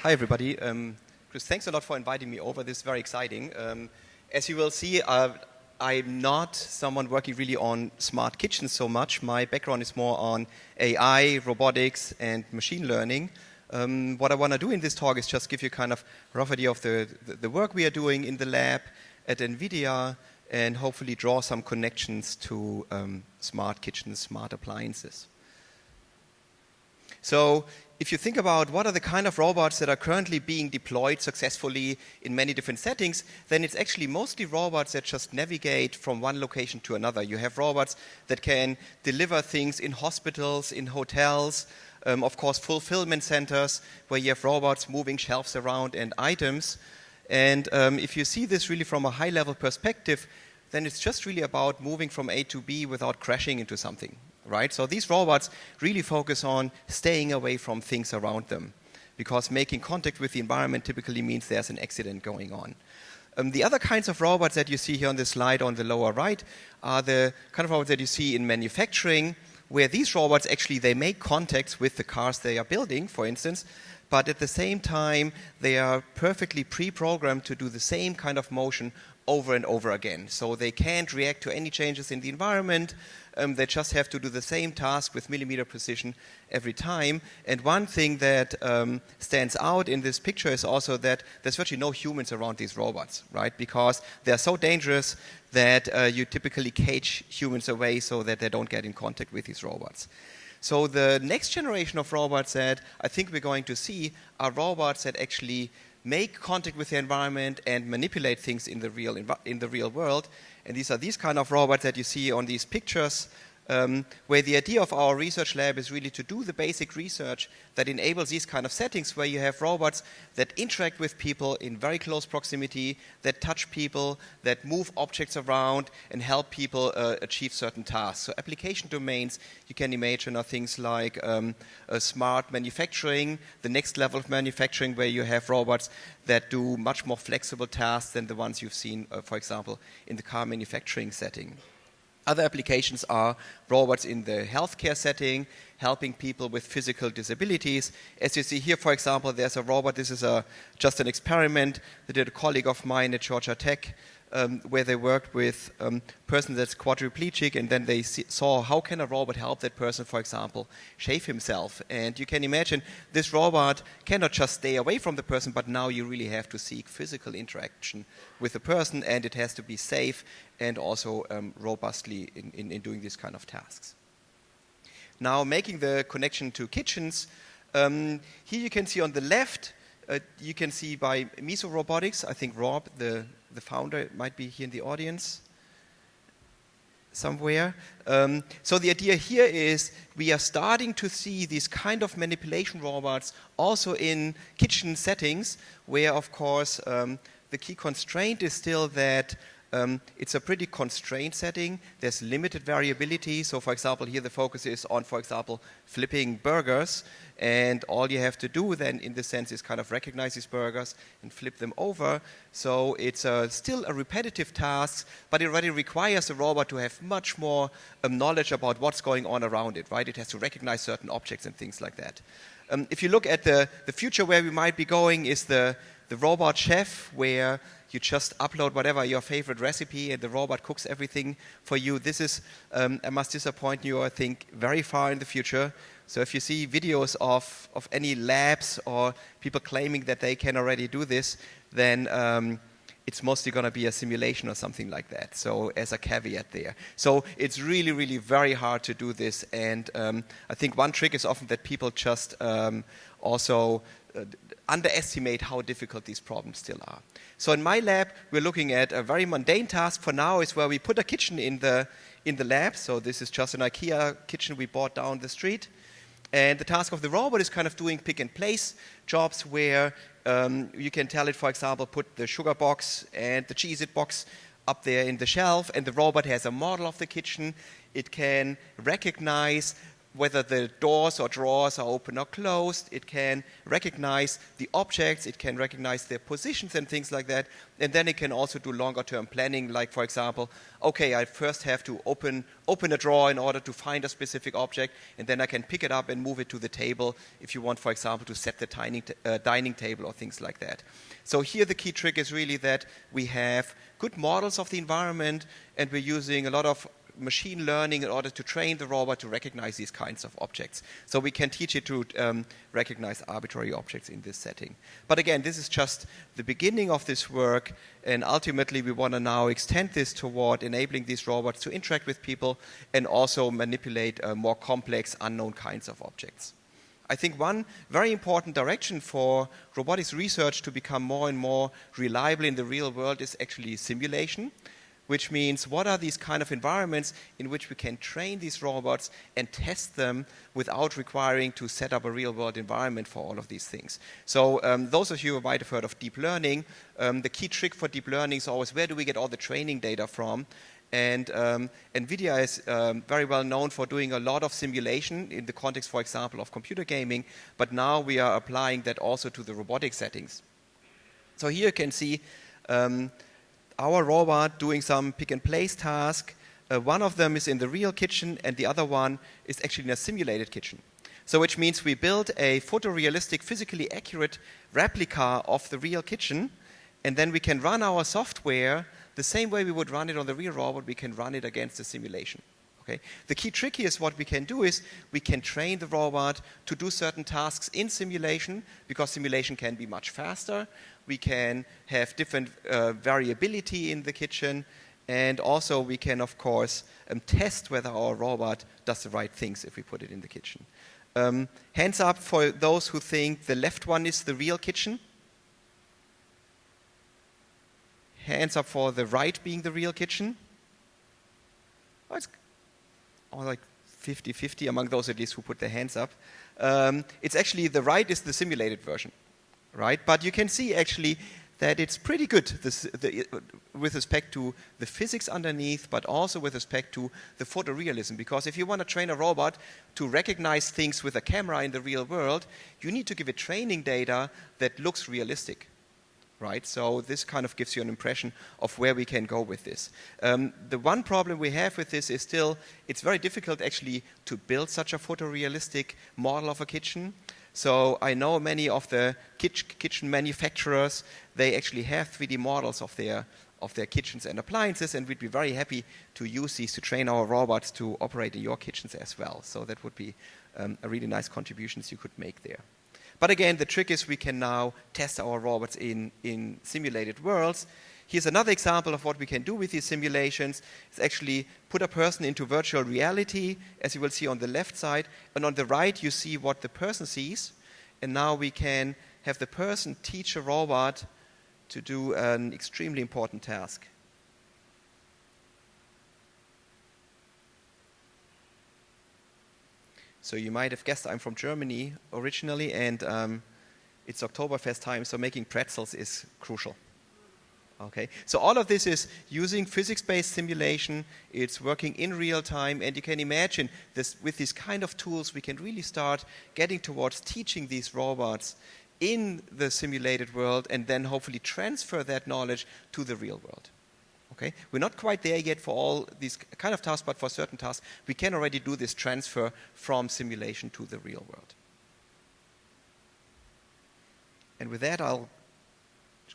Hi, everybody. Chris, thanks a lot for inviting me over. This is very exciting. As you will see, I'm not someone working really on smart kitchens so much. My background is more on AI, robotics, and machine learning. What I want to do in this talk is just give you kind of a rough idea of the work we are doing in the lab at Nvidia, and hopefully draw some connections to smart kitchens, smart appliances. So if you think about what are the kind of robots that are currently being deployed successfully in many different settings, then it's actually mostly robots that just navigate from one location to another. You have robots that can deliver things in hospitals, in hotels, of course fulfillment centers where you have robots moving shelves around and items. And if you see this really from a high-level perspective, then it's just really about moving from A to B without crashing into something. Right? So these robots really focus on staying away from things around them, because making contact with the environment typically means there's an accident going on. The other kinds of robots that you see here on this slide on the lower right are the kind of robots that you see in manufacturing, where these robots actually they make contacts with the cars they are building, for instance, but at the same time they are perfectly pre-programmed to do the same kind of motion over and over again. So they can't react to any changes in the environment. They just have to do the same task with millimeter precision every time. And one thing that stands out in this picture is also that there's virtually no humans around these robots, right? Because they're so dangerous that you typically cage humans away so that they don't get in contact with these robots. So the next generation of robots that I think we're going to see are robots that actually make contact with the environment and manipulate things in the real world. And these are these kind of robots that you see on these pictures, where the idea of our research lab is really to do the basic research that enables these kind of settings where you have robots that interact with people in very close proximity, that touch people, that move objects around and help people achieve certain tasks. So application domains you can imagine are things like smart manufacturing, the next level of manufacturing where you have robots that do much more flexible tasks than the ones you've seen, for example, in the car manufacturing setting. Other applications are robots in the healthcare setting, helping people with physical disabilities. As you see here, for example, there's a robot. This is just an experiment that did a colleague of mine at Georgia Tech, where they worked with a person that's quadriplegic, and then they saw how can a robot help that person, for example, shave himself. And you can imagine this robot cannot just stay away from the person, but now you really have to seek physical interaction with the person, and it has to be safe and also robustly in doing these kind of tasks. Now, making the connection to kitchens, here you can see on the left, you can see by Miso Robotics, I think Rob, the founder, might be here in the audience somewhere. So the idea here is we are starting to see these kind of manipulation robots also in kitchen settings, where, of course, the key constraint is still that it's a pretty constrained setting. There's limited variability. So, for example, here the focus is on, for example, flipping burgers. And all you have to do then, in this sense, is kind of recognize these burgers and flip them over. So it's still a repetitive task, but it already requires the robot to have much more knowledge about what's going on around it, right? It has to recognize certain objects and things like that. If you look at the future where we might be going is the robot chef, where you just upload whatever your favorite recipe and the robot cooks everything for you. This is, I must disappoint you, I think, very far in the future. So if you see videos of any labs or people claiming that they can already do this, then it's mostly going to be a simulation or something like that. So as a caveat there. So it's really, really very hard to do this. And I think one trick is often that people just also underestimate how difficult these problems still are. So in my lab, we're looking at a very mundane task for now, is where we put a kitchen in the lab. So this is just an IKEA kitchen we bought down the street. And the task of the robot is kind of doing pick and place jobs where you can tell it, for example, put the sugar box and the Cheez-It box up there in the shelf, and the robot has a model of the kitchen. It can recognize whether the doors or drawers are open or closed. It can recognize the objects. It can recognize their positions and things like that. And then it can also do longer-term planning, like, for example, okay, I first have to open a drawer in order to find a specific object, and then I can pick it up and move it to the table if you want, for example, to set the dining table or things like that. So here the key trick is really that we have good models of the environment, and we're using a lot of machine learning in order to train the robot to recognize these kinds of objects. So we can teach it to recognize arbitrary objects in this setting. But again, this is just the beginning of this work, and ultimately we want to now extend this toward enabling these robots to interact with people and also manipulate more complex, unknown kinds of objects. I think one very important direction for robotics research to become more and more reliable in the real world is actually simulation, which means what are these kind of environments in which we can train these robots and test them without requiring to set up a real-world environment for all of these things. So those of you who might have heard of deep learning, the key trick for deep learning is always where do we get all the training data from? And Nvidia is very well known for doing a lot of simulation in the context, for example, of computer gaming, but now we are applying that also to the robotic settings. So here you can see our robot doing some pick-and-place task. One of them is in the real kitchen, and the other one is actually in a simulated kitchen. So which means we built a photorealistic, physically accurate replica of the real kitchen, and then we can run our software the same way we would run it on the real robot. We can run it against the simulation. Okay? The key trick here is what we can do is we can train the robot to do certain tasks in simulation, because simulation can be much faster. We can have different variability in the kitchen, and also we can, of course, test whether our robot does the right things if we put it in the kitchen. Hands up for those who think the left one is the real kitchen. Hands up for the right being the real kitchen. Oh, it's like 50-50 among those at least who put their hands up. It's actually the right is the simulated version, right? But you can see actually that it's pretty good with respect to the physics underneath, but also with respect to the photorealism. Because if you want to train a robot to recognize things with a camera in the real world, you need to give it training data that looks realistic. Right? So this kind of gives you an impression of where we can go with this. The one problem we have with this is still, it's very difficult actually to build such a photorealistic model of a kitchen. So I know many of the kitchen manufacturers, they actually have 3D models of their kitchens and appliances, and we'd be very happy to use these to train our robots to operate in your kitchens as well. So that would be a really nice contributions you could make there. But again, the trick is we can now test our robots in simulated worlds. Here's another example of what we can do with these simulations. It's actually put a person into virtual reality, as you will see on the left side. And on the right, you see what the person sees. And now we can have the person teach a robot to do an extremely important task. So you might have guessed I'm from Germany originally, and it's Oktoberfest time, so making pretzels is crucial. Okay, so all of this is using physics-based simulation. It's working in real time, and you can imagine this with these kind of tools, we can really start getting towards teaching these robots in the simulated world, and then hopefully transfer that knowledge to the real world. Okay? We're not quite there yet for all these kind of tasks, but for certain tasks, we can already do this transfer from simulation to the real world. And with that, I'll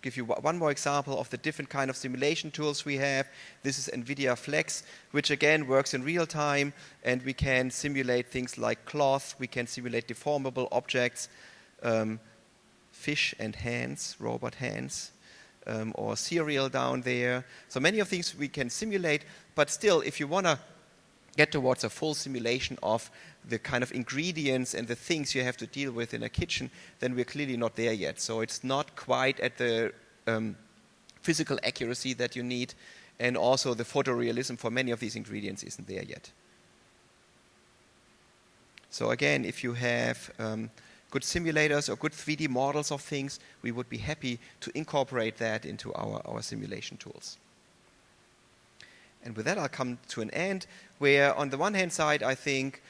give you one more example of the different kind of simulation tools we have. This is Nvidia Flex, which again works in real time, and we can simulate things like cloth, we can simulate deformable objects, fish and hands, robot hands, or cereal down there. So many of things we can simulate, but still, if you want to get towards a full simulation of the kind of ingredients and the things you have to deal with in a kitchen, then we're clearly not there yet. So it's not quite at the physical accuracy that you need, and also the photorealism for many of these ingredients isn't there yet. So again, if you have good simulators or good 3D models of things, we would be happy to incorporate that into our simulation tools. And with that, I'll come to an end, where on the one hand side, I think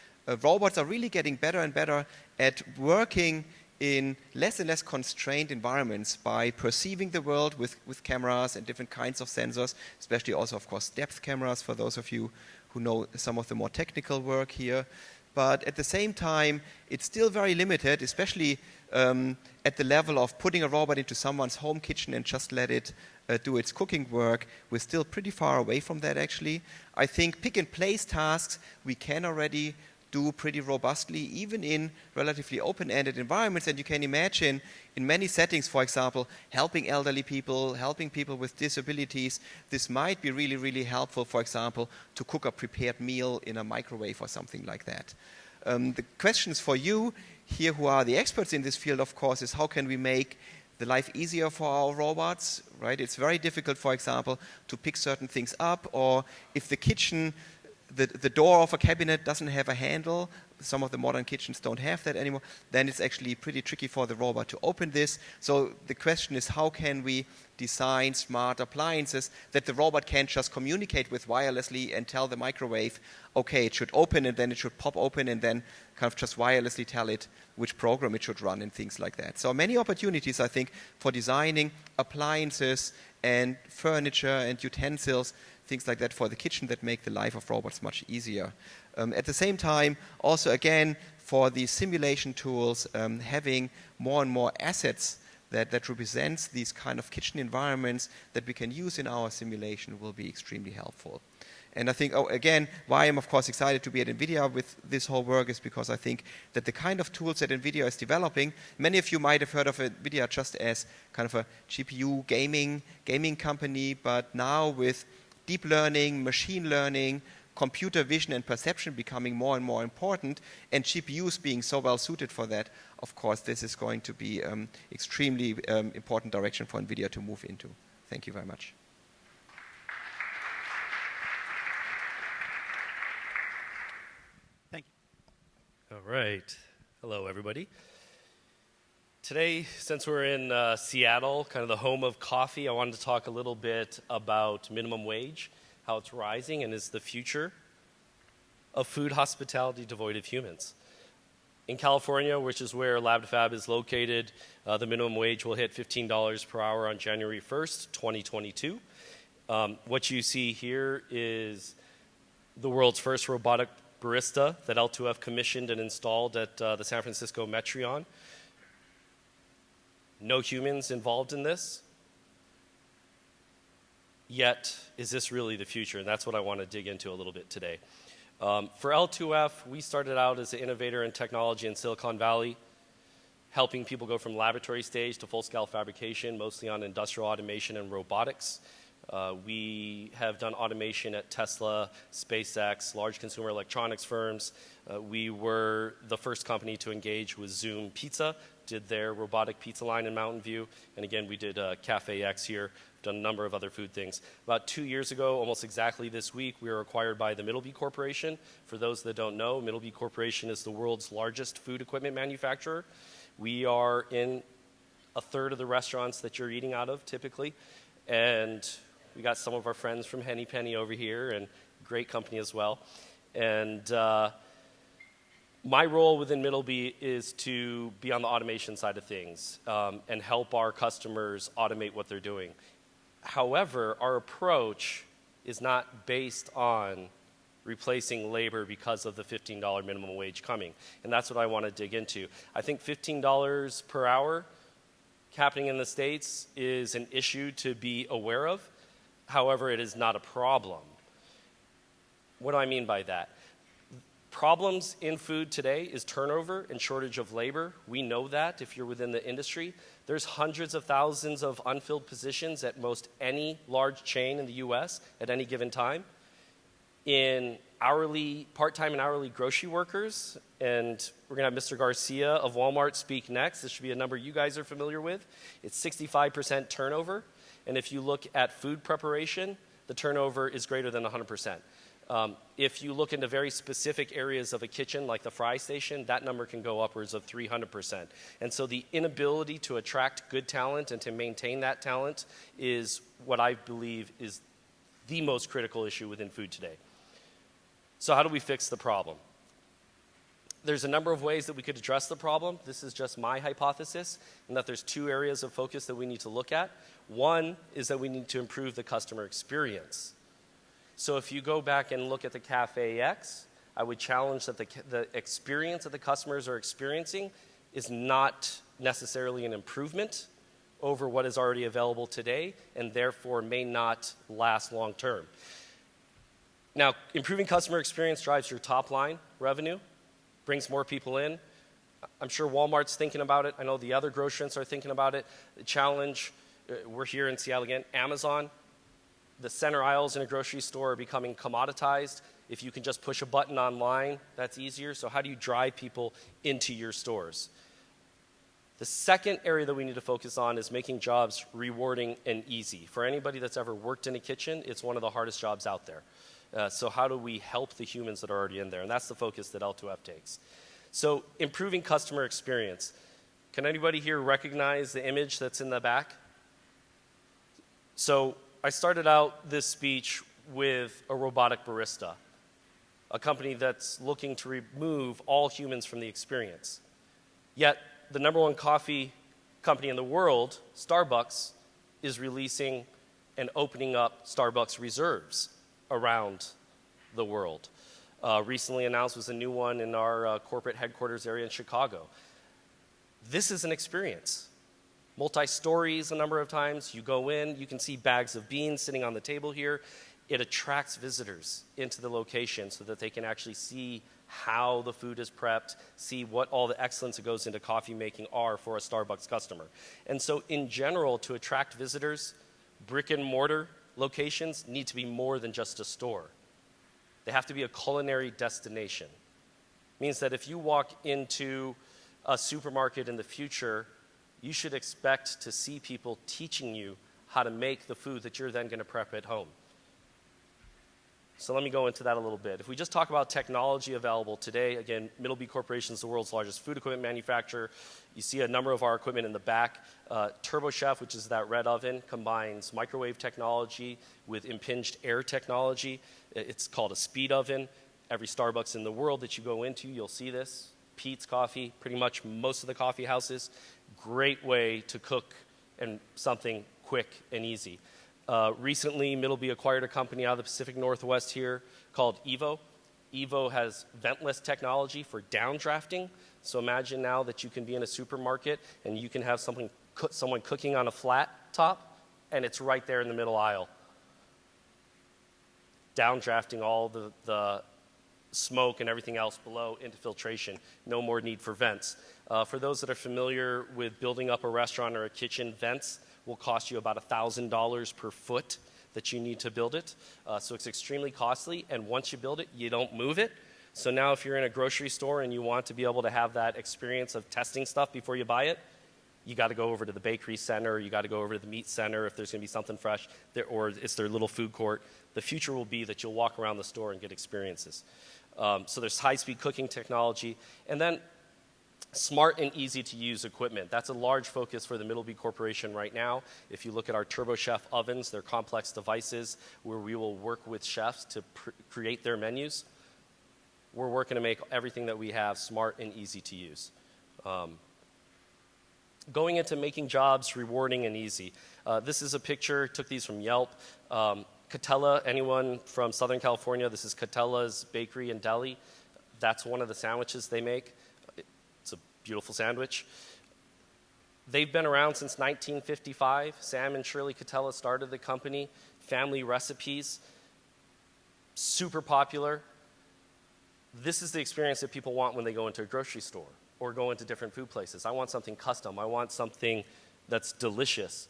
robots are really getting better and better at working in less and less constrained environments by perceiving the world with cameras and different kinds of sensors, especially also, of course, depth cameras for those of you who know some of the more technical work here. But at the same time, it's still very limited, especially at the level of putting a robot into someone's home kitchen and just let it do its cooking work. We're still pretty far away from that, actually. I think pick-and-place tasks we can already do pretty robustly, even in relatively open-ended environments. And you can imagine in many settings, for example, helping elderly people, helping people with disabilities, this might be really, really helpful, for example, to cook a prepared meal in a microwave or something like that. The questions for you here who are the experts in this field, of course, is how can we make the life easier for our robots, right? It's very difficult, for example, to pick certain things up, or if the kitchen, the door of a cabinet doesn't have a handle, some of the modern kitchens don't have that anymore, then it's actually pretty tricky for the robot to open this. So the question is, how can we design smart appliances that the robot can just communicate with wirelessly and tell the microwave, okay, it should open, and then it should pop open, and then kind of just wirelessly tell it which program it should run and things like that. So many opportunities, I think, for designing appliances and furniture and utensils, things like that for the kitchen that make the life of robots much easier. At the same time, also again, for the simulation tools, having more and more assets that represents these kind of kitchen environments that we can use in our simulation will be extremely helpful. And I think, again, why I'm of course excited to be at Nvidia with this whole work is because I think that the kind of tools that Nvidia is developing, many of you might have heard of Nvidia just as kind of a GPU gaming company, but now with deep learning, machine learning, computer vision and perception becoming more and more important, and GPUs being so well suited for that, of course, this is going to be extremely important direction for Nvidia to move into. Thank you very much. Thank you. All right. Hello, everybody. Today, since we're in Seattle, kind of the home of coffee, I wanted to talk a little bit about minimum wage, how it's rising, and is the future of food hospitality devoid of humans. In California, which is where Lab2Fab is located, the minimum wage will hit $15 per hour on January 1st, 2022. What you see here is the world's first robotic barista that L2F commissioned and installed at the San Francisco Metreon. No humans involved in this. Yet, is this really the future? And that's what I want to dig into a little bit today. For L2F, we started out as an innovator in technology in Silicon Valley, helping people go from laboratory stage to full-scale fabrication, mostly on industrial automation and robotics. We have done automation at Tesla, SpaceX, large consumer electronics firms. We were the first company to engage with Zoom Pizza, did their robotic pizza line in Mountain View. And again, we did Cafe X here, done a number of other food things. About 2 years ago, almost exactly this week, we were acquired by the Middleby Corporation. For those that don't know, Middleby Corporation is the world's largest food equipment manufacturer. We are in a third of the restaurants that you're eating out of, typically. And we got some of our friends from Henny Penny over here, and great company as well. And my role within Middleby is to be on the automation side of things and help our customers automate what they're doing. However, our approach is not based on replacing labor because of the $15 minimum wage coming. And that's what I want to dig into. I think $15 per hour happening in the States is an issue to be aware of. However, it is not a problem. What do I mean by that? Problems in food today is turnover and shortage of labor. We know that if you're within the industry. There's hundreds of thousands of unfilled positions at most any large chain in the US at any given time. In hourly, part-time and hourly grocery workers, and we're gonna have Mr. Garcia of Walmart speak next. This should be a number you guys are familiar with. It's 65% turnover. And if you look at food preparation, the turnover is greater than 100%. If you look into very specific areas of a kitchen, like the fry station, that number can go upwards of 300%. And so the inability to attract good talent and to maintain that talent is what I believe is the most critical issue within food today. So how do we fix the problem? There's a number of ways that we could address the problem. This is just my hypothesis, and that there's two areas of focus that we need to look at. One is that we need to improve the customer experience. So if you go back and look at the Cafe X, I would challenge that the experience that the customers are experiencing is not necessarily an improvement over what is already available today, and therefore may not last long term. Now, improving customer experience drives your top line revenue, brings more people in. I'm sure Walmart's thinking about it. I know the other groceries are thinking about it. The challenge, we're here in Seattle again, Amazon. The center aisles in a grocery store are becoming commoditized. If you can just push a button online, that's easier. So how do you drive people into your stores? The second area that we need to focus on is making jobs rewarding and easy. For anybody that's ever worked in a kitchen, it's one of the hardest jobs out there. So how do we help the humans that are already in there? And that's the focus that L2F takes. So improving customer experience. Can anybody here recognize the image that's in the back? So I started out this speech with a robotic barista, a company that's looking to remove all humans from the experience. Yet the #1 coffee company in the world, Starbucks, is releasing and opening up Starbucks reserves around the world. Recently announced was a new one in our corporate headquarters area in Chicago. This is an experience. Multi-stories a number of times. You go in, you can see bags of beans sitting on the table here. It attracts visitors into the location so that they can actually see how the food is prepped, see what all the excellence that goes into coffee making are for a Starbucks customer. And so in general, to attract visitors, brick and mortar locations need to be more than just a store. They have to be a culinary destination. It means that if you walk into a supermarket in the future, you should expect to see people teaching you how to make the food that you're then going to prep at home. So let me go into that a little bit. If we just talk about technology available today, again, Middleby Corporation is the world's largest food equipment manufacturer. You see a number of our equipment in the back. TurboChef, which is that red oven, combines microwave technology with impinged air technology. It's called a speed oven. Every Starbucks in the world that you go into, you'll see this. Peet's Coffee, pretty much most of the coffee houses. Great way to cook and something quick and easy. Recently, Middleby acquired a company out of the Pacific Northwest here called Evo. Evo has ventless technology for downdrafting. So imagine now that you can be in a supermarket and you can have someone cooking on a flat top, and it's right there in the middle aisle. Downdrafting all the smoke and everything else below into filtration. No more need for vents. For those that are familiar with building up a restaurant or a kitchen, vents will cost you about $1,000 per foot that you need to build it. So it's extremely costly, and once you build it, you don't move it. So now if you're in a grocery store and you want to be able to have that experience of testing stuff before you buy it, you got to go over to the bakery center, you got to go over to the meat center if there's going to be something fresh, or it's their little food court. The future will be that you'll walk around the store and get experiences. So there's high-speed cooking technology. And then smart and easy to use equipment. That's a large focus for the Middleby Corporation right now. If you look at our TurboChef ovens, they're complex devices where we will work with chefs to create their menus. We're working to make everything that we have smart and easy to use. Going into making jobs rewarding and easy. This is a picture, took these from Yelp. Catella, anyone from Southern California, this is Catella's Bakery and Deli. That's one of the sandwiches they make. It's a beautiful sandwich. They've been around since 1955. Sam and Shirley Catella started the company. Family recipes, super popular. This is the experience that people want when they go into a grocery store or go into different food places. I want something custom. I want something that's delicious.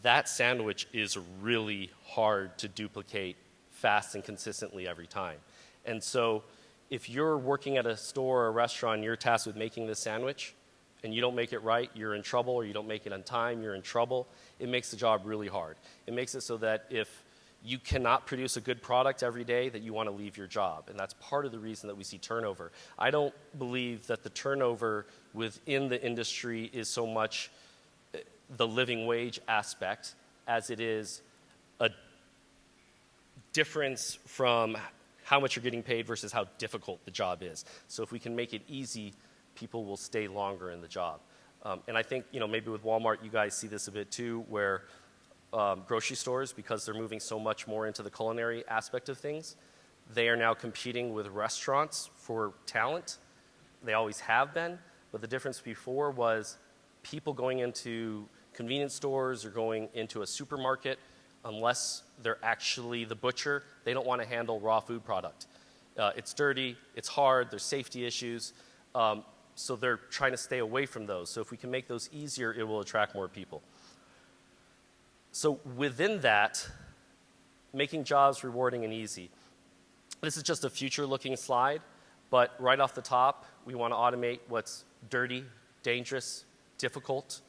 That sandwich is really hard to duplicate fast and consistently every time. And so if you're working at a store or a restaurant and you're tasked with making this sandwich and you don't make it right, you're in trouble, or you don't make it on time, you're in trouble. It makes the job really hard. It makes it so that if you cannot produce a good product every day, that you want to leave your job. And that's part of the reason that we see turnover. I don't believe that the turnover within the industry is so much the living wage aspect as it is a difference from how much you're getting paid versus how difficult the job is. So if we can make it easy, people will stay longer in the job. And I think, maybe with Walmart, you guys see this a bit too, where grocery stores, because they're moving so much more into the culinary aspect of things, they are now competing with restaurants for talent. They always have been, but the difference before was people going into convenience stores or going into a supermarket, unless they're actually the butcher, they don't want to handle raw food product. It's dirty, it's hard, there's safety issues, so they're trying to stay away from those. So if we can make those easier, it will attract more people. So within that, making jobs rewarding and easy. This is just a future-looking slide, but right off the top, we want to automate what's dirty, dangerous, difficult.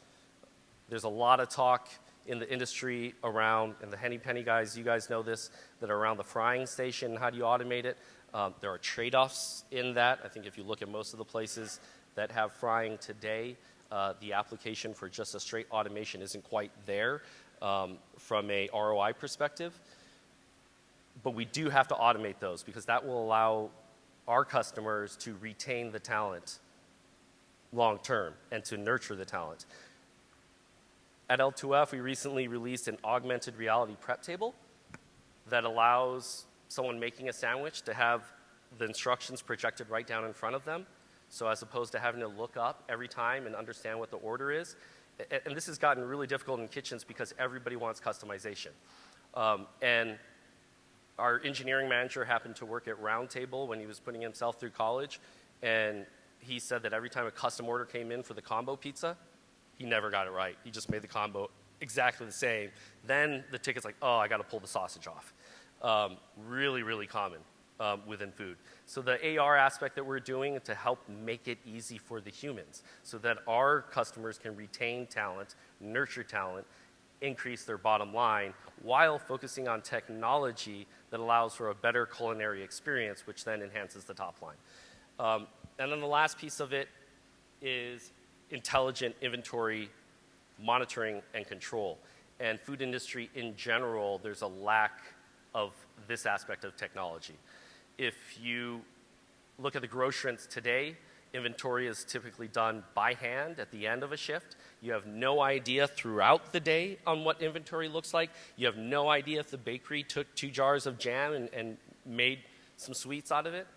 There's a lot of talk in the industry around, and the Henny Penny guys, you guys know this, that are around the frying station, how do you automate it? There are trade-offs in that. I think if you look at most of the places that have frying today, the application for just a straight automation isn't quite there from a ROI perspective. But we do have to automate those because that will allow our customers to retain the talent long term and to nurture the talent. At L2F, we recently released an augmented reality prep table that allows someone making a sandwich to have the instructions projected right down in front of them. So as opposed to having to look up every time and understand what the order is. And this has gotten really difficult in kitchens because everybody wants customization. And our engineering manager happened to work at Roundtable when he was putting himself through college. And he said that every time a custom order came in for the combo pizza, he never got it right. He just made the combo exactly the same. Then the ticket's like, oh, I got to pull the sausage off. Really, really common within food. So the AR aspect that we're doing to help make it easy for the humans so that our customers can retain talent, nurture talent, increase their bottom line while focusing on technology that allows for a better culinary experience, which then enhances the top line. And then the last piece of it is intelligent inventory monitoring and control. And food industry in general, there's a lack of this aspect of technology. If you look at the grocerants today, inventory is typically done by hand at the end of a shift. You have no idea throughout the day on what inventory looks like. You have no idea if the bakery took 2 jars of jam and made some sweets out of it.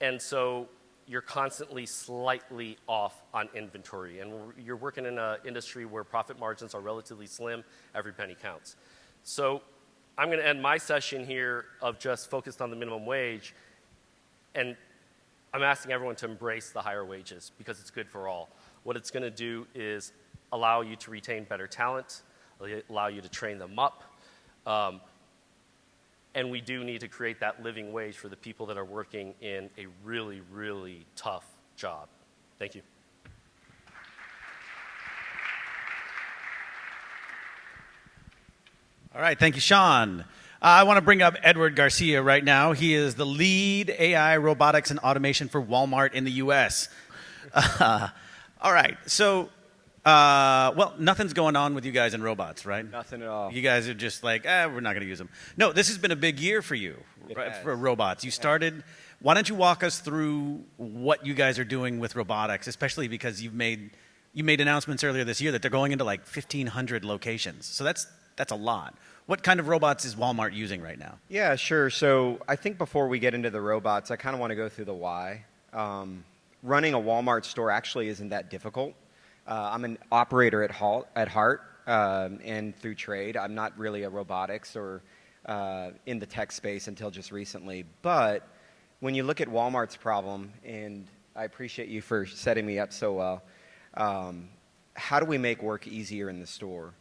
And so you're constantly slightly off on inventory. And you're working in an industry where profit margins are relatively slim. Every penny counts. So I'm going to end my session here of just focused on the minimum wage. And I'm asking everyone to embrace the higher wages because it's good for all. What it's going to do is allow you to retain better talent, allow you to train them up. And we do need to create that living wage for the people that are working in a really, really tough job. Thank you. All right, thank you, Shawn. I want to bring up Edward Garcia right now. He is the lead AI robotics and automation for Walmart in the US. All right, so, well, nothing's going on with you guys in robots, right? Nothing at all. You guys are just like, we're not going to use them. No, this has been a big year for you, right, for robots. You started, why don't you walk us through what you guys are doing with robotics, especially because you made announcements earlier this year that they're going into like 1,500 locations. So that's a lot. What kind of robots is Walmart using right now? Yeah, sure. So I think before we get into the robots, I kind of want to go through the why. Running a Walmart store actually isn't that difficult. I'm an operator at heart and through trade. I'm not really a robotics or in the tech space until just recently. But when you look at Walmart's problem, and I appreciate you for setting me up so well, how do we make work easier in the store?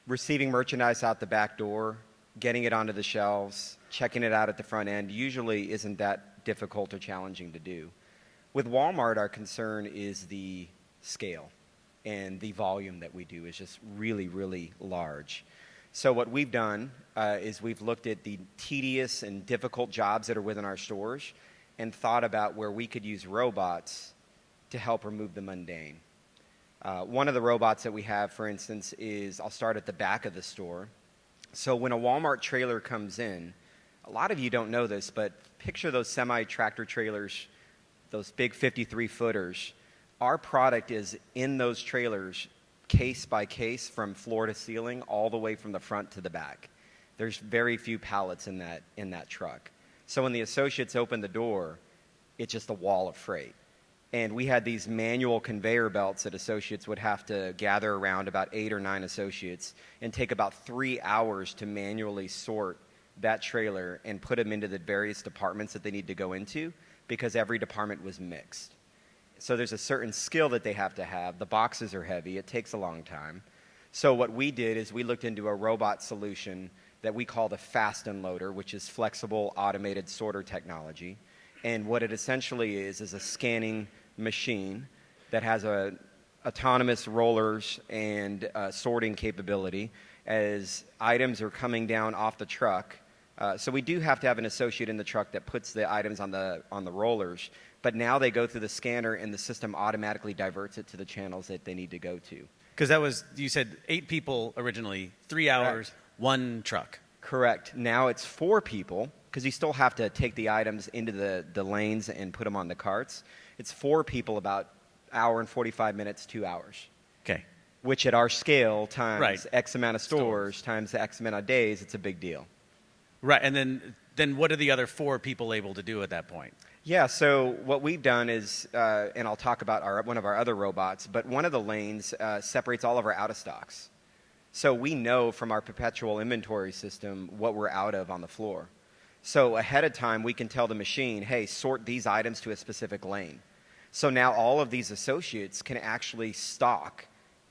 Receiving merchandise out the back door, getting it onto the shelves, checking it out at the front end usually isn't that difficult or challenging to do. With Walmart, our concern is the scale and the volume that we do is just really, really large. So what we've done is we've looked at the tedious and difficult jobs that are within our stores and thought about where we could use robots to help remove the mundane. One of the robots that we have, for instance, is, I'll start at the back of the store. So when a Walmart trailer comes in, A lot of you don't know this, but picture those semi-tractor trailers, those big 53-footers. Our product is in those trailers, case by case, from floor to ceiling, all the way from the front to the back. There's very few pallets in that truck. So when the associates open the door, it's just a wall of freight. And we had these manual conveyor belts that associates would have to gather around, about 8 or 9 associates, and take about 3 hours to manually sort that trailer and put them into the various departments that they need to go into, because every department was mixed. So there's a certain skill that they have to have. The boxes are heavy. It takes a long time. So what we did is we looked into a robot solution that we call the Fast Unloader, which is flexible automated sorter technology. And what it essentially is a scanning machine that has autonomous rollers and sorting capability as items are coming down off the truck. So we do have to have an associate in the truck that puts the items on the rollers, but now they go through the scanner and the system automatically diverts it to the channels that they need to go to. Because that was, you said 8 people originally, 3 hours, Correct. 1 truck. Correct. Now it's 4 people, because you still have to take the items into the lanes and put them on the carts. It's 4 people, about hour and 45 minutes, 2 hours. Okay. Which at our scale times Right. X amount of stores times the X amount of days, it's a big deal. Right, and then what are the other 4 people able to do at that point? Yeah, so what we've done is, and I'll talk about one of our other robots, but one of the lanes separates all of our out-of-stocks. So we know from our perpetual inventory system what we're out of on the floor. So ahead of time, we can tell the machine, hey, sort these items to a specific lane. So now all of these associates can actually stock,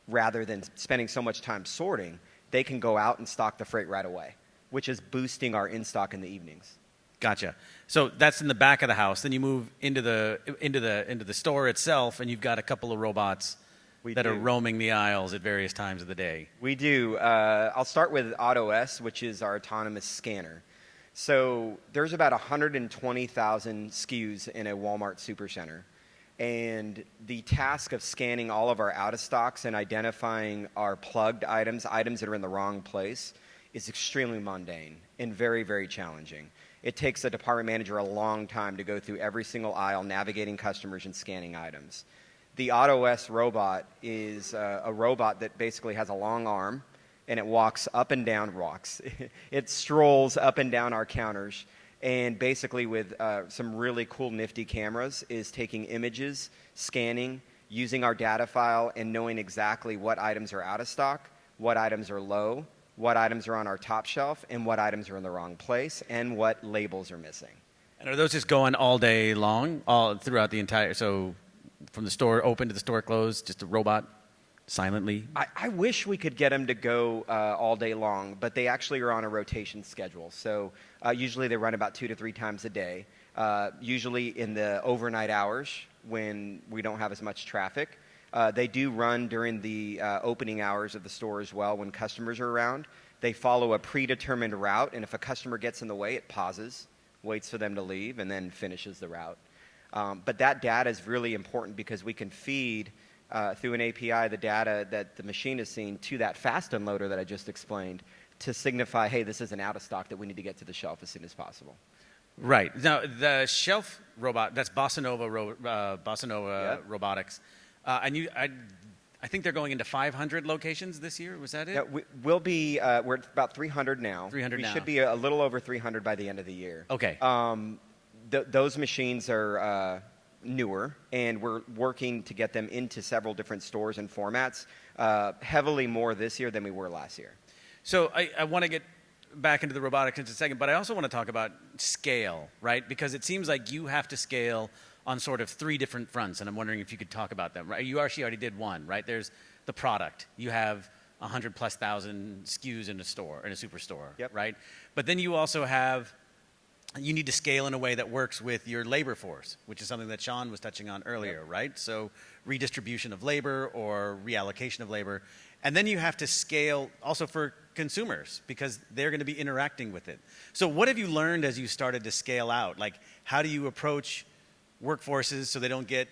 rather than spending so much time sorting, they can go out and stock the freight right away, which is boosting our in-stock in the evenings. Gotcha. So that's in the back of the house. Then you move into the store itself, and you've got a couple of robots that are roaming the aisles at various times of the day. We do. I'll start with AutoS, which is our autonomous scanner. So there's about 120,000 SKUs in a Walmart supercenter. And the task of scanning all of our out-of-stocks and identifying our plugged items that are in the wrong place, is extremely mundane and very, very challenging. It takes a department manager a long time to go through every single aisle, navigating customers and scanning items. The AutoS robot is a robot that basically has a long arm, and it walks up and down rocks. It strolls up and down our counters, and basically with some really cool, nifty cameras, is taking images, scanning, using our data file, and knowing exactly what items are out of stock, what items are low, what items are on our top shelf, and what items are in the wrong place, and what labels are missing. And are those just going all day long, all throughout the entire, so from the store open to the store closed, just a robot silently? I wish we could get them to go all day long, but they actually are on a rotation schedule. So usually they run about 2 to 3 times a day, usually in the overnight hours when we don't have as much traffic. They do run during the opening hours of the store as well when customers are around. They follow a predetermined route, and if a customer gets in the way, it pauses, waits for them to leave, and then finishes the route. But that data is really important because we can feed through an API the data that the machine has seen to that fast unloader that I just explained to signify, hey, this is an out of stock that we need to get to the shelf as soon as possible. Right. Now, the shelf robot, that's Bossa Nova Yep. Robotics. And I think they're going into 500 locations this year. Was that it? Yeah, we'll be, we're at about 300 now. 300 now. We should be a little over 300 by the end of the year. Okay. Those machines are newer, and we're working to get them into several different stores and formats, heavily more this year than we were last year. So I want to get back into the robotics in a second, but I also want to talk about scale, right? Because it seems like you have to scale on sort of 3 different fronts, and I'm wondering if you could talk about them. Right? You actually already did one, right? There's the product. You have 100+ thousand SKUs in a store, in a superstore, Yep. right? But then you also have, you need to scale in a way that works with your labor force, which is something that Shawn was touching on earlier, Yep. right? So redistribution of labor or reallocation of labor. And then you have to scale also for consumers because they're going to be interacting with it. So what have you learned as you started to scale out? Like, how do you approach workforces so they don't get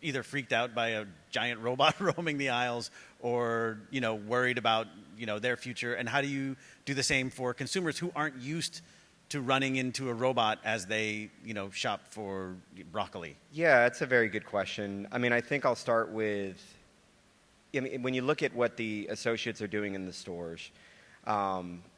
either freaked out by a giant robot roaming the aisles or, worried about, their future? And how do you do the same for consumers who aren't used to running into a robot as they, shop for broccoli? Yeah, that's a very good question. I mean, I think I'll start with, when you look at what the associates are doing in the stores,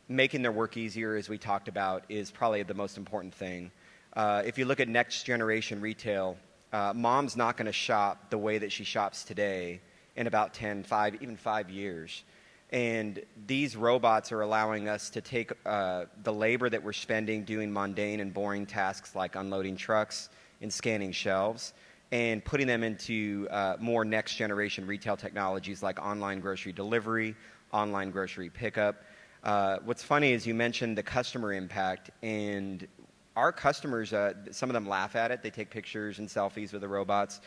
making their work easier, as we talked about, is probably the most important thing. If you look at next generation retail, mom's not going to shop the way that she shops today in about 10, 5, even 5 years. And these robots are allowing us to take the labor that we're spending doing mundane and boring tasks like unloading trucks and scanning shelves and putting them into more next generation retail technologies like online grocery delivery, online grocery pickup. What's funny is you mentioned the customer impact, and our customers, some of them laugh at it. They take pictures and selfies with the robots.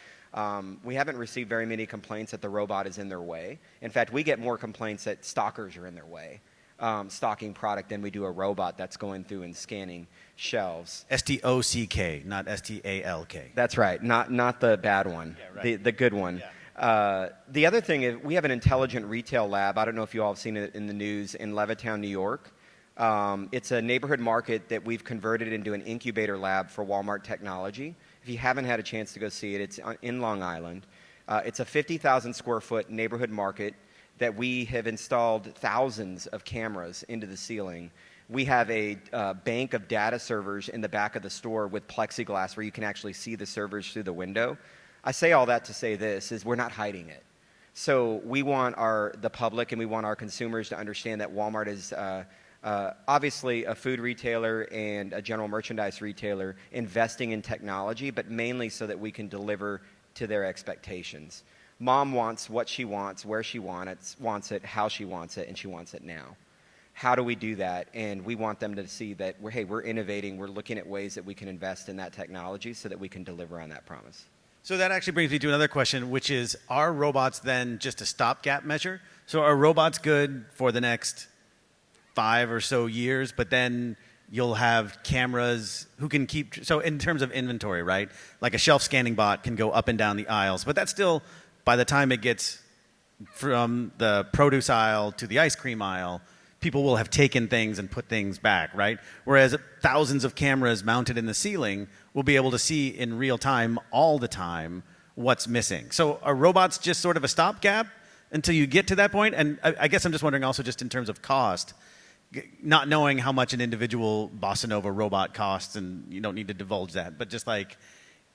We haven't received very many complaints that the robot is in their way. In fact, we get more complaints that stalkers are in their way, stocking product, than we do a robot that's going through and scanning shelves. S-T-O-C-K, not S-T-A-L-K. That's right, not the bad one, yeah, right. the good one. Yeah. The other thing is we have an intelligent retail lab. I don't know if you all have seen it in the news, in Levittown, New York. It's a neighborhood market that we've converted into an incubator lab for Walmart technology. If you haven't had a chance to go see it, it's in Long Island. It's a 50,000 square foot neighborhood market that we have installed thousands of cameras into the ceiling. We have a bank of data servers in the back of the store with plexiglass where you can actually see the servers through the window. I say all that to say this, is we're not hiding it. So we want the public and we want our consumers to understand that Walmart is obviously a food retailer and a general merchandise retailer investing in technology, but mainly so that we can deliver to their expectations. Mom wants what she wants, where she wants it, how she wants it, and she wants it now. How do we do that? And we want them to see that we're innovating, we're looking at ways that we can invest in that technology so that we can deliver on that promise. So that actually brings me to another question, which is, are robots then just a stopgap measure? So are robots good for the next 5 or so years, but then you'll have cameras who can keep, so in terms of inventory, right? Like a shelf scanning bot can go up and down the aisles, but that's still, by the time it gets from the produce aisle to the ice cream aisle, people will have taken things and put things back, right? Whereas thousands of cameras mounted in the ceiling will be able to see in real time, all the time, what's missing. So are robots just sort of a stopgap until you get to that point? And I guess I'm just wondering also just in terms of cost, not knowing how much an individual Bossa Nova robot costs, and you don't need to divulge that, but just like,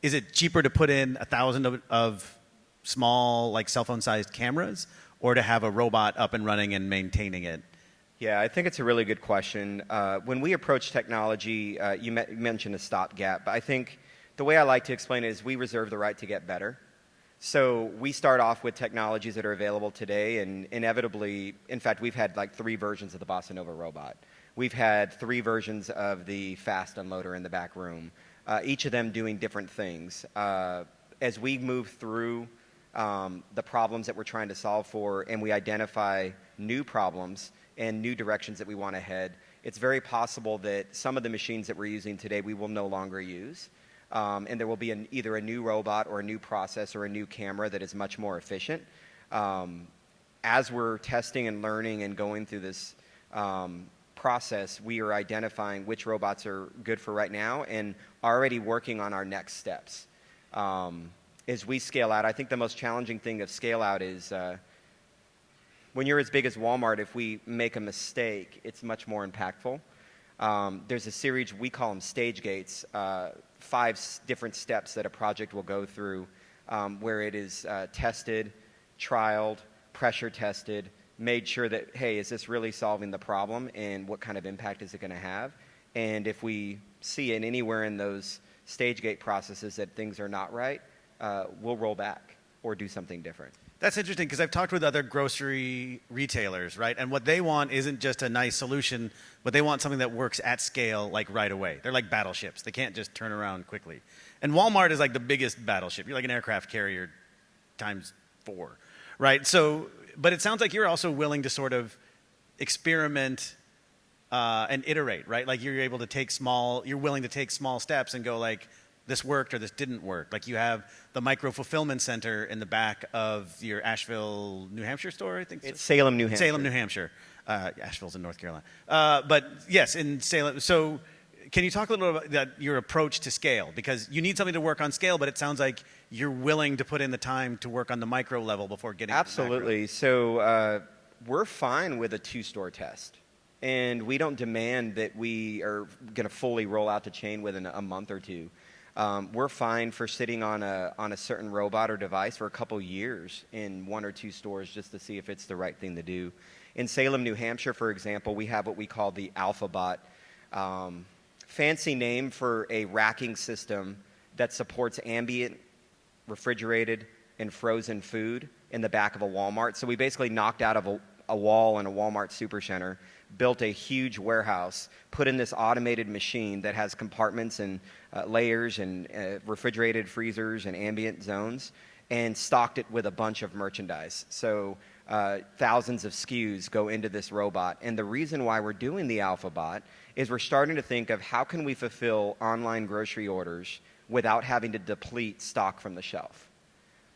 is it cheaper to put in 1,000 of small, like cell phone-sized cameras, or to have a robot up and running and maintaining it? Yeah, I think it's a really good question. When we approach technology, you mentioned a stopgap, but I think the way I like to explain it is we reserve the right to get better. So we start off with technologies that are available today, and inevitably, in fact, we've had like 3 versions of the Bossa Nova robot. We've had 3 versions of the fast unloader in the back room, each of them doing different things. As we move through the problems that we're trying to solve for, and we identify new problems and new directions that we want to head, it's very possible that some of the machines that we're using today we will no longer use. And there will be either a new robot or a new process or a new camera that is much more efficient. As we're testing and learning and going through this process, we are identifying which robots are good for right now and already working on our next steps. As we scale out, I think the most challenging thing of scale out is when you're as big as Walmart, if we make a mistake, it's much more impactful. There's a series, we call them stage gates, 5 different steps that a project will go through where it is tested, trialed, pressure tested, made sure that, hey, is this really solving the problem and what kind of impact is it going to have? And if we see it anywhere in those stage gate processes that things are not right, we'll roll back or do something different. That's interesting because I've talked with other grocery retailers, right? And what they want isn't just a nice solution, but they want something that works at scale, like right away. They're like battleships. They can't just turn around quickly. And Walmart is like the biggest battleship. You're like an aircraft carrier times 4, right? So, but it sounds like you're also willing to sort of experiment and iterate, right? Like you're willing to take small steps and go like, this worked or this didn't work. Like you have the micro-fulfillment center in the back of your Asheville, New Hampshire store, I think. It's Salem, New Hampshire. Salem, New Hampshire. Asheville's in North Carolina. But yes, in Salem. So Can you talk a little about your approach to scale? Because you need something to work on scale, but it sounds like you're willing to put in the time to work on the micro level before getting Absolutely. So we're fine with a 2-store test. And we don't demand that we are going to fully roll out the chain within a month or two. We're fine for sitting on a certain robot or device for a couple years in 1 or 2 stores just to see if it's the right thing to do. In Salem, New Hampshire, for example, we have what we call the AlphaBot. Fancy name for a racking system that supports ambient, refrigerated, and frozen food in the back of a Walmart. So we basically knocked out of a wall in a Walmart supercenter, built a huge warehouse, put in this automated machine that has compartments and layers and refrigerated freezers and ambient zones, and stocked it with a bunch of merchandise. So thousands of SKUs go into this robot. And the reason why we're doing the AlphaBot is we're starting to think of how can we fulfill online grocery orders without having to deplete stock from the shelf.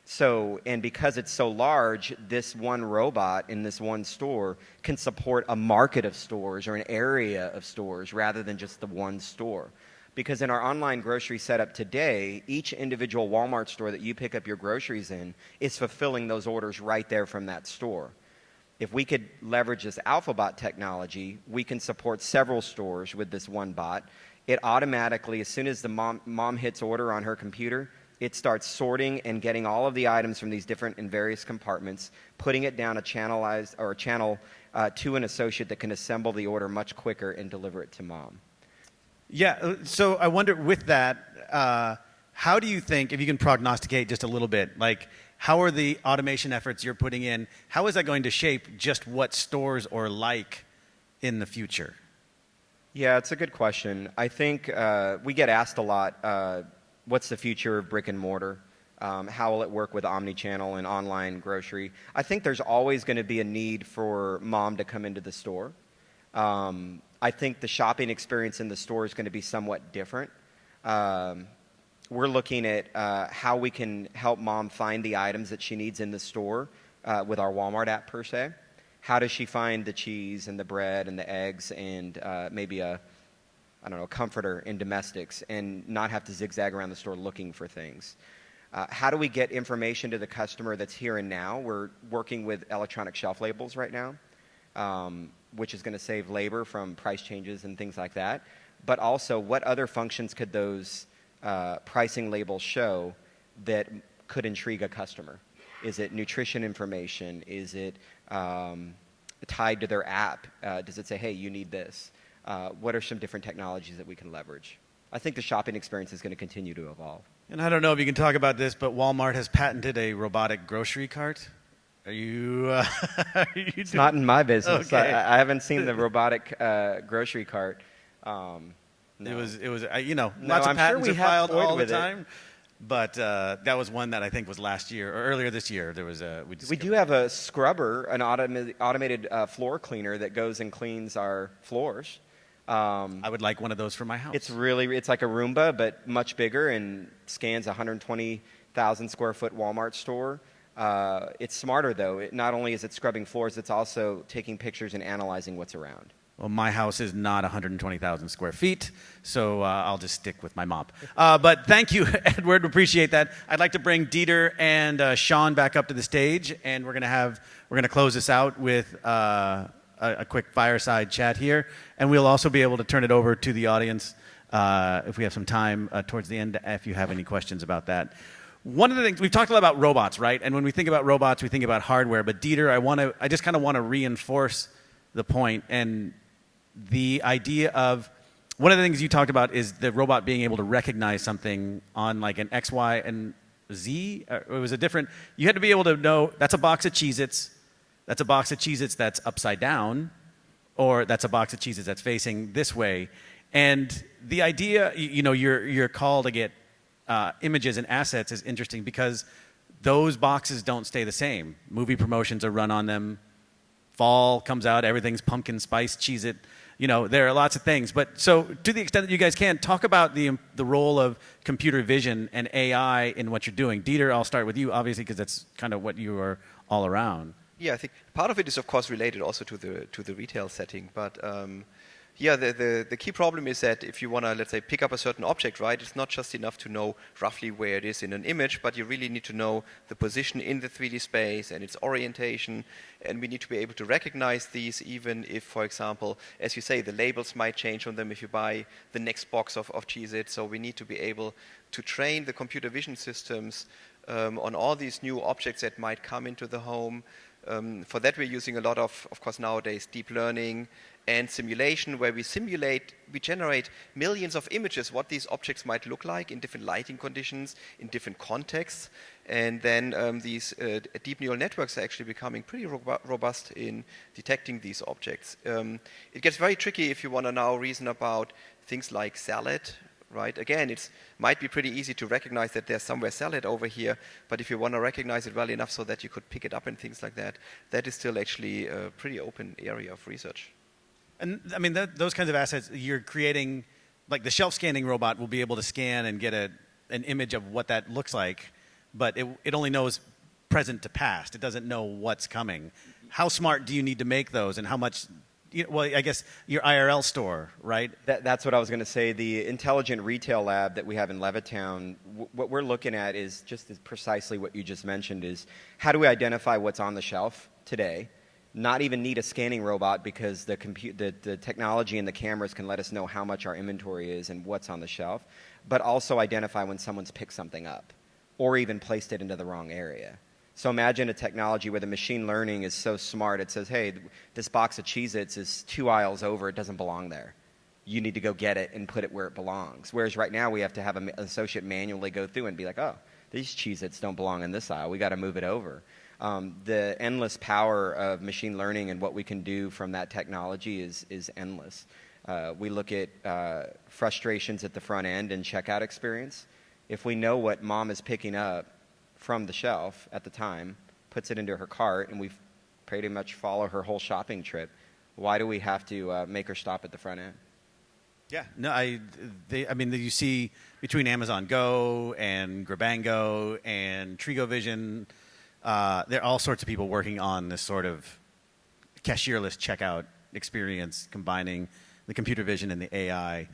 So, and because it's so large, this one robot in this one store can support a market of stores or an area of stores rather than just the one store. Because in our online grocery setup today, each individual Walmart store that you pick up your groceries in is fulfilling those orders right there from that store. If we could leverage this AlphaBot technology, we can support several stores with this one bot. It automatically, as soon as the mom hits order on her computer, it starts sorting and getting all of the items from these different and various compartments, putting it down a channel to an associate that can assemble the order much quicker and deliver it to mom. Yeah, so I wonder with that, how do you think, if you can prognosticate just a little bit, like how are the automation efforts you're putting in, how is that going to shape just what stores are like in the future? Yeah, it's a good question. I think we get asked a lot, what's the future of brick and mortar? How will it work with omnichannel and online grocery? I think there's always going to be a need for mom to come into the store. I think the shopping experience in the store is going to be somewhat different. We're looking at how we can help mom find the items that she needs in the store with our Walmart app per se. How does she find the cheese and the bread and the eggs and maybe a comforter in domestics and not have to zigzag around the store looking for things? How do we get information to the customer that's here and now? We're working with electronic shelf labels right now, which is going to save labor from price changes and things like that. But also, what other functions could those pricing labels show that could intrigue a customer? Is it nutrition information? Is it tied to their app? Does it say, hey, you need this? What are some different technologies that we can leverage? I think the shopping experience is going to continue to evolve. And I don't know if you can talk about this, but Walmart has patented a robotic grocery cart. Are you? It's not in my business. Okay. I haven't seen the robotic grocery cart. No. It was. Lots I'm of patents sure are filed all the it. time. But that was one that I think was last year or earlier this year. There was we do have a scrubber, an automated floor cleaner that goes and cleans our floors. I would like one of those for my house. It's like a Roomba, but much bigger and scans a 120,000 square foot Walmart store. It's smarter though. Not only is it scrubbing floors, it's also taking pictures and analyzing what's around. Well, my house is not 120,000 square feet, so I'll just stick with my mop. But thank you, Edward. Appreciate that. I'd like to bring Dieter and Shawn back up to the stage, and we're gonna close this out with a quick fireside chat here, and we'll also be able to turn it over to the audience if we have some time towards the end if you have any questions about that. One of the things we've talked a lot about robots, right? And when we think about robots, we think about hardware. But Dieter, I just kind of want to reinforce the point and the idea of one of the things you talked about is the robot being able to recognize something on like an X, Y, and Z. It was a different. You had to be able to know that's a box of Cheez-Its. That's a box of Cheez-Its that's upside down, or that's a box of Cheez-Its that's facing this way. And the idea, your call to get images and assets is interesting because those boxes don't stay the same. Movie promotions are run on them. Fall comes out, everything's pumpkin spice, Cheez-It. There are lots of things. But so to the extent that you guys can, talk about the role of computer vision and AI in what you're doing. Dieter, I'll start with you, obviously, because that's kind of what you are all around. Yeah, I think part of it is, of course, related also to the retail setting. But Yeah, the key problem is that if you want to, let's say, pick up a certain object, right, it's not just enough to know roughly where it is in an image, but you really need to know the position in the 3D space and its orientation, and we need to be able to recognize these even if, for example, as you say, the labels might change on them if you buy the next box of Cheez-It, so we need to be able to train the computer vision systems on all these new objects that might come into the home. For that, we're using a lot of course, nowadays, deep learning and simulation, where we generate millions of images, what these objects might look like in different lighting conditions, in different contexts. And then these deep neural networks are actually becoming pretty robust in detecting these objects. It gets very tricky if you want to now reason about things like salad, right? Again, it might be pretty easy to recognize that there's somewhere salad over here, but if you want to recognize it well enough so that you could pick it up and things like that, that is still actually a pretty open area of research. And I mean, those kinds of assets, you're creating, like the shelf scanning robot will be able to scan and get an image of what that looks like, but it only knows present to past. It doesn't know what's coming. How smart do you need to make those, and how much? Well, I guess your IRL store, right? That's what I was going to say. The intelligent retail lab that we have in Levittown, what we're looking at is just precisely what you just mentioned, is how do we identify what's on the shelf today? Not even need a scanning robot, because the technology and the cameras can let us know how much our inventory is and what's on the shelf, but also identify when someone's picked something up or even placed it into the wrong area. So imagine a technology where the machine learning is so smart, it says, hey, this box of Cheez-Its is 2 aisles over, it doesn't belong there. You need to go get it and put it where it belongs. Whereas right now we have to have an associate manually go through and be like, oh, these Cheez-Its don't belong in this aisle, we got to move it over. The endless power of machine learning and what we can do from that technology is endless. We look at frustrations at the front end and checkout experience. If we know what mom is picking up from the shelf at the time, puts it into her cart, and we pretty much follow her whole shopping trip, why do we have to make her stop at the front end? Yeah, no, I mean, you see between Amazon Go and Grabango and Trigo Vision, there are all sorts of people working on this sort of cashierless checkout experience, combining the computer vision and the AI.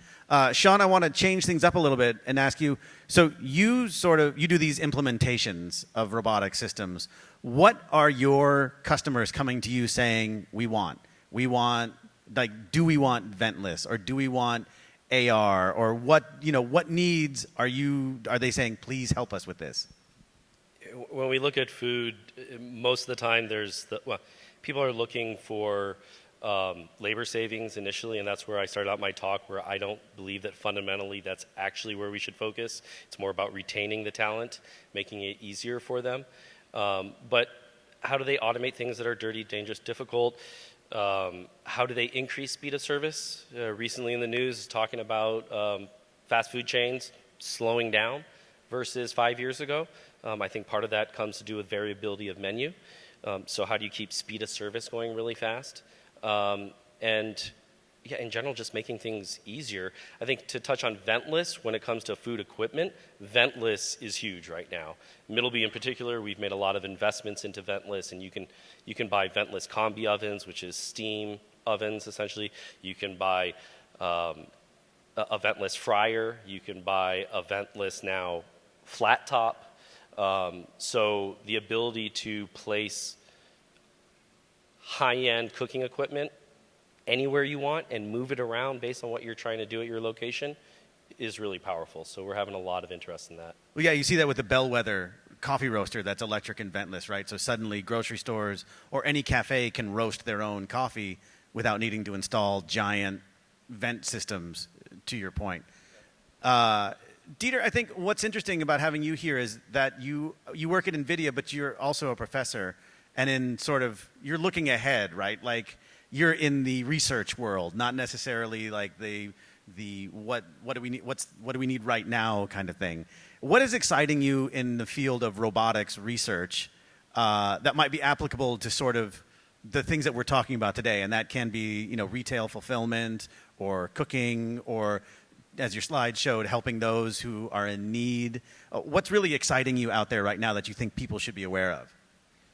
Shawn, I want to change things up a little bit and ask you, so you do these implementations of robotic systems. What are your customers coming to you saying, we want, like, do we want ventless, or do we want AR, or what needs are they saying, please help us with this? When we look at food, most of the time people are looking for labor savings initially, and that's where I started out my talk, where I don't believe that fundamentally that's actually where we should focus. It's more about retaining the talent, making it easier for them. But how do they automate things that are dirty, dangerous, difficult? How do they increase speed of service? Recently in the news is talking about fast food chains slowing down versus 5 years ago. I think part of that comes to do with variability of menu. So how do you keep speed of service going really fast? And yeah, in general, just making things easier. I think to touch on ventless, when it comes to food equipment, ventless is huge right now. Middleby in particular, we've made a lot of investments into ventless, and you can buy ventless combi ovens, which is steam ovens essentially. You can buy a ventless fryer. You can buy a ventless now flat top. So the ability to place high-end cooking equipment anywhere you want and move it around based on what you're trying to do at your location is really powerful. So we're having a lot of interest in that. Well, yeah, you see that with the Bellwether coffee roaster that's electric and ventless, right? So suddenly grocery stores or any cafe can roast their own coffee without needing to install giant vent systems, to your point. Dieter, I think what's interesting about having you here is that you work at Nvidia, but you're also a professor, and you're looking ahead, right? Like, you're in the research world, not necessarily like the what do we need right now kind of thing. What is exciting you in the field of robotics research that might be applicable to sort of the things that we're talking about today? And that can be, retail fulfillment or cooking, or, as your slide showed, helping those who are in need. What's really exciting you out there right now that you think people should be aware of?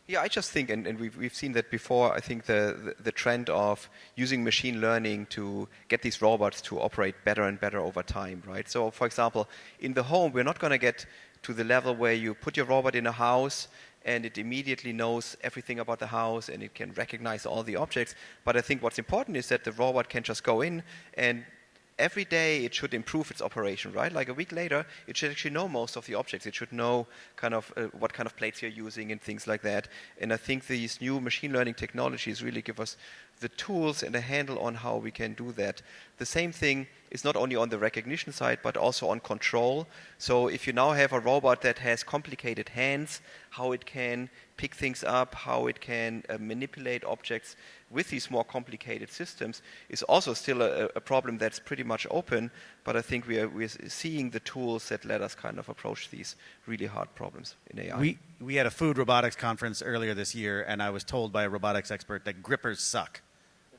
Yeah, I just think, and we've seen that before, I think the trend of using machine learning to get these robots to operate better and better over time, right? So, for example, in the home, we're not going to get to the level where you put your robot in a house and it immediately knows everything about the house and it can recognize all the objects. But I think what's important is that the robot can just go in and every day it should improve its operation, right? Like a week later, it should actually know most of the objects. It should know kind of what kind of plates you're using and things like that. And I think these new machine learning technologies really give us the tools and a handle on how we can do that. The same thing is not only on the recognition side, but also on control. So if you now have a robot that has complicated hands, how it can pick things up, how it can manipulate objects with these more complicated systems is also still a problem that's pretty much open, but I think we're seeing the tools that let us kind of approach these really hard problems in AI. We had a food robotics conference earlier this year, and I was told by a robotics expert that grippers suck.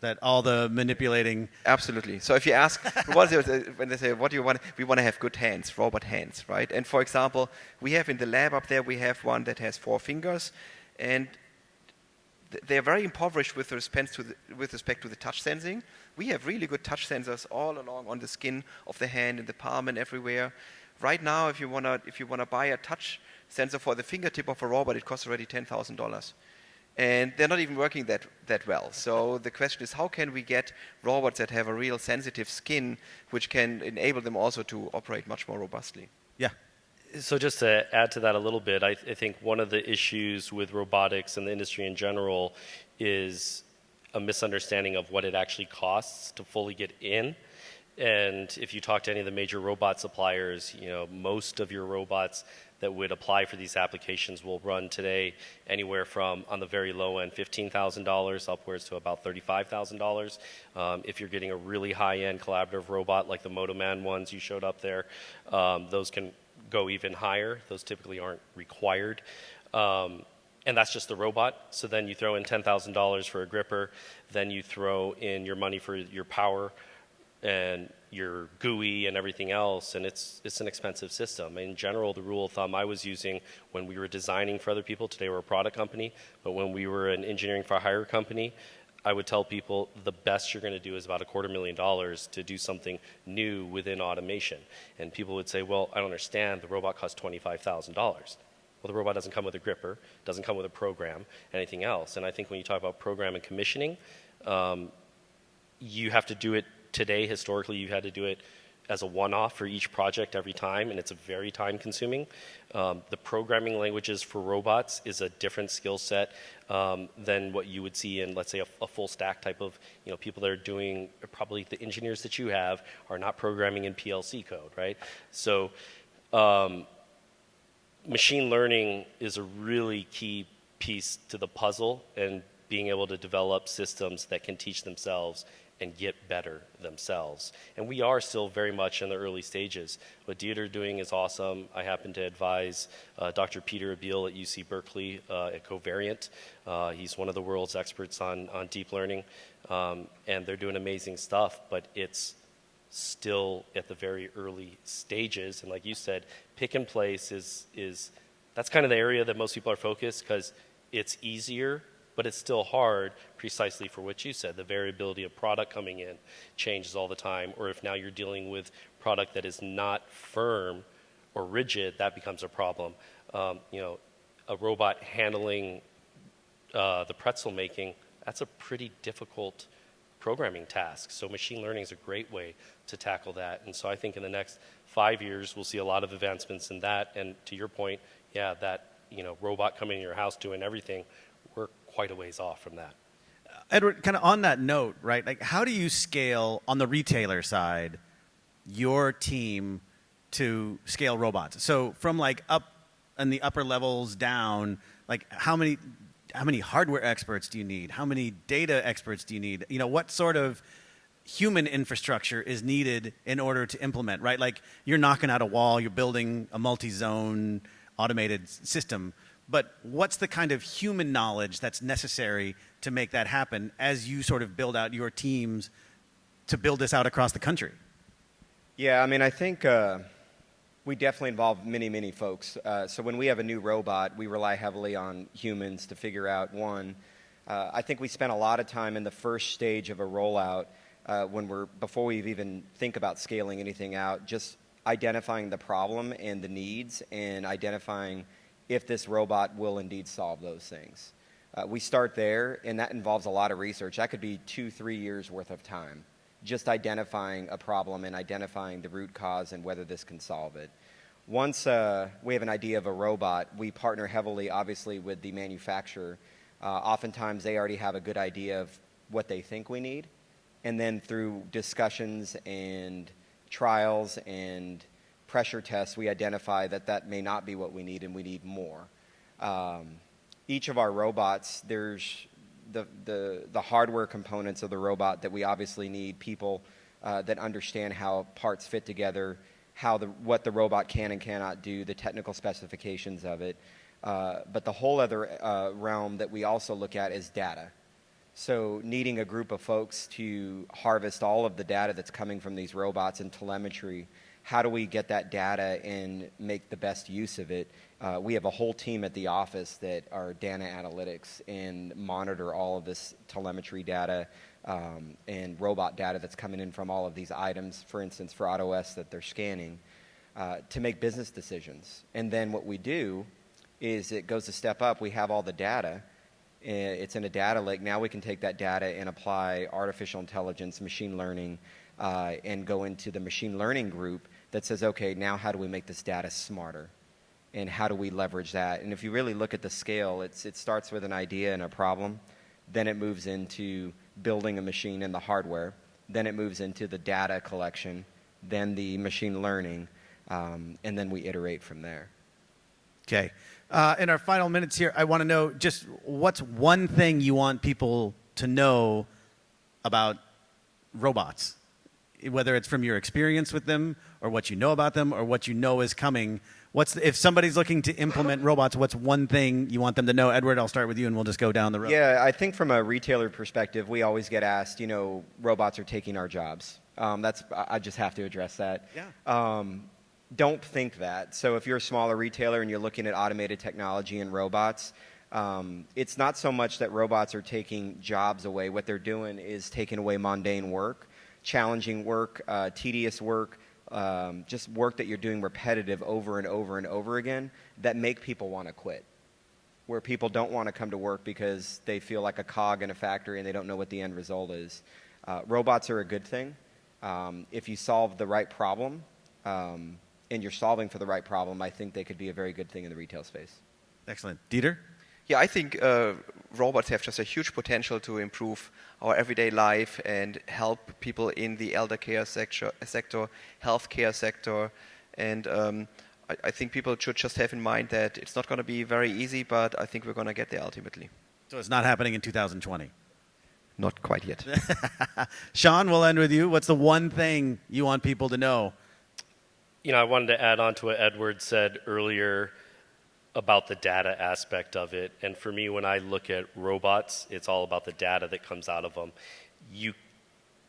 That all the manipulating... Absolutely. So if you ask, when they say, what do you want? We want to have good hands, robot hands, right? And for example, we have in the lab up there, we have one that has 4 fingers, and they're very impoverished with respect to the touch sensing. We have really good touch sensors all along on the skin of the hand, in the palm, and everywhere. Right now, if you wanna buy a touch sensor for the fingertip of a robot, it costs already $10,000. And they're not even working that well. So the question is, how can we get robots that have a real sensitive skin, which can enable them also to operate much more robustly? Yeah. So just to add to that a little bit, I think one of the issues with robotics and the industry in general is a misunderstanding of what it actually costs to fully get in. And if you talk to any of the major robot suppliers, most of your robots that would apply for these applications will run today anywhere from, on the very low end, $15,000 upwards to about $35,000. If you're getting a really high-end collaborative robot like the Motoman ones you showed up there, those can go even higher. Those typically aren't required. And that's just the robot. So then you throw in $10,000 for a gripper. Then you throw in your money for your power and your GUI and everything else, and it's an expensive system. In general, the rule of thumb I was using when we were designing for other people, today we're a product company, but when we were an engineering for hire company, I would tell people the best you're going to do is about $250,000 to do something new within automation. And people would say, well, I don't understand, the robot costs $25,000. Well, the robot doesn't come with a gripper, doesn't come with a program, anything else. And I think when you talk about program and commissioning, you have to do it today. Historically, you had to do it as a one-off for each project every time, and it's very time-consuming. The programming languages for robots is a different skill set than what you would see in, let's say, a full-stack type of, people that are doing, probably the engineers that you have are not programming in PLC code, right? So machine learning is a really key piece to the puzzle, and being able to develop systems that can teach themselves and get better themselves. And we are still very much in the early stages. What Dieter is doing is awesome. I happen to advise Dr. Peter Abil at UC Berkeley at Covariant. He's one of the world's experts on deep learning. And they're doing amazing stuff, but it's still at the very early stages. And like you said, pick and place that's kind of the area that most people are focused, because it's easier, but it's still hard precisely for what you said. The variability of product coming in changes all the time. Or if now you're dealing with product that is not firm or rigid, that becomes a problem. A robot handling the pretzel making, that's a pretty difficult programming task. So machine learning is a great way to tackle that. And so I think in the next 5 years, we'll see a lot of advancements in that. And to your point, yeah, that robot coming in your house doing everything, we're quite a ways off from that. Edward, kind of on that note, right? Like, how do you scale on the retailer side your team to scale robots? So from like up in the upper levels down, like how many hardware experts do you need? How many data experts do you need? What sort of human infrastructure is needed in order to implement, right? Like you're knocking out a wall, you're building a multi-zone automated system. But what's the kind of human knowledge that's necessary to make that happen as you sort of build out your teams to build this out across the country? Yeah, I mean, I think We definitely involve many, many folks. So when we have a new robot, we rely heavily on humans to figure out, one, I think we spend a lot of time in the first stage of a rollout before we even think about scaling anything out, just identifying the problem and the needs and identifying if this robot will indeed solve those things. We start there, and that involves a lot of research. That could be 2-3 years worth of time, just identifying a problem and identifying the root cause and whether this can solve it. Once we have an idea of a robot, we partner heavily, obviously, with the manufacturer. Oftentimes, they already have a good idea of what they think we need, and then through discussions and trials and pressure tests, we identify that that may not be what we need and we need more. Each of our robots, there's the hardware components of the robot that we obviously need people that understand how parts fit together, what the robot can and cannot do, the technical specifications of it. But the whole other realm that we also look at is data. So needing a group of folks to harvest all of the data that's coming from these robots and telemetry, how do we get that data and make the best use of it? We have a whole team at the office that are data analytics and monitor all of this telemetry data and robot data that's coming in from all of these items, for instance, for AutoS that they're scanning, to make business decisions. And then what we do is it goes a step up. We have all the data. It's in a data lake. Now we can take that data and apply artificial intelligence, machine learning, and go into the machine learning group that says, okay, now how do we make this data smarter? And how do we leverage that? And if you really look at the scale, it starts with an idea and a problem. Then it moves into building a machine and the hardware. Then it moves into the data collection, then the machine learning, and then we iterate from there. Okay. In our final minutes here, I want to know just what's one thing you want people to know about robots, whether it's from your experience with them or what you know about them or what you know is coming. If somebody's looking to implement robots, what's one thing you want them to know? Edward, I'll start with you and we'll just go down the road. Yeah, I think from a retailer perspective, we always get asked, robots are taking our jobs. I just have to address that. Yeah. Don't think that. So if you're a smaller retailer and you're looking at automated technology and robots, it's not so much that robots are taking jobs away. What they're doing is taking away mundane work, challenging work, tedious work, just work that you're doing repetitive over and over and over again that make people want to quit, where people don't want to come to work because they feel like a cog in a factory and they don't know what the end result is. Robots are a good thing. If you solve the right problem, and you're solving for the right problem, I think they could be a very good thing in the retail space. Excellent. Dieter? Yeah, I think robots have just a huge potential to improve our everyday life and help people in the elder care sector, healthcare sector. And I think people should just have in mind that it's not going to be very easy, but I think we're going to get there ultimately. So it's not happening in 2020? Not quite yet. Shawn, we'll end with you. What's the one thing you want people to know? I wanted to add on to what Edward said earlier about the data aspect of it. And for me, when I look at robots, it's all about the data that comes out of them. You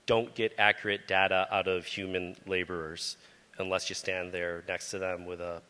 don't get accurate data out of human laborers unless you stand there next to them with a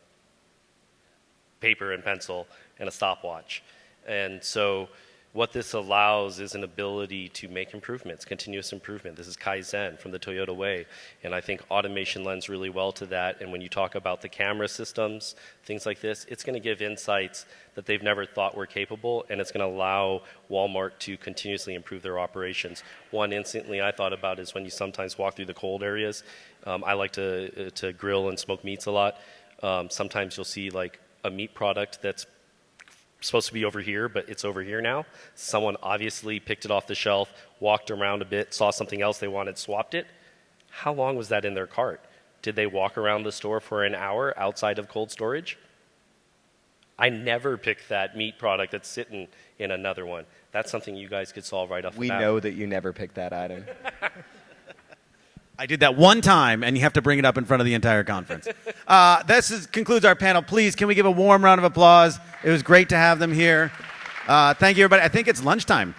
paper and pencil and a stopwatch. And so what this allows is an ability to make improvements, continuous improvement. This is Kaizen from the Toyota way. And I think automation lends really well to that. And when you talk about the camera systems, things like this, it's going to give insights that they've never thought were capable, and it's going to allow Walmart to continuously improve their operations. One instantly I thought about is when you sometimes walk through the cold areas. I like to grill and smoke meats a lot. Sometimes you'll see like a meat product that's supposed to be over here, but it's over here now. Someone obviously picked it off the shelf, walked around a bit, saw something else they wanted, swapped it. How long was that in their cart? Did they walk around the store for an hour outside of cold storage? I never pick that meat product that's sitting in another one. That's something you guys could solve right off the bat. We know that you never picked that item. I did that one time, and you have to bring it up in front of the entire conference. This concludes our panel. Please, can we give a warm round of applause? It was great to have them here. Thank you, everybody. I think it's lunchtime.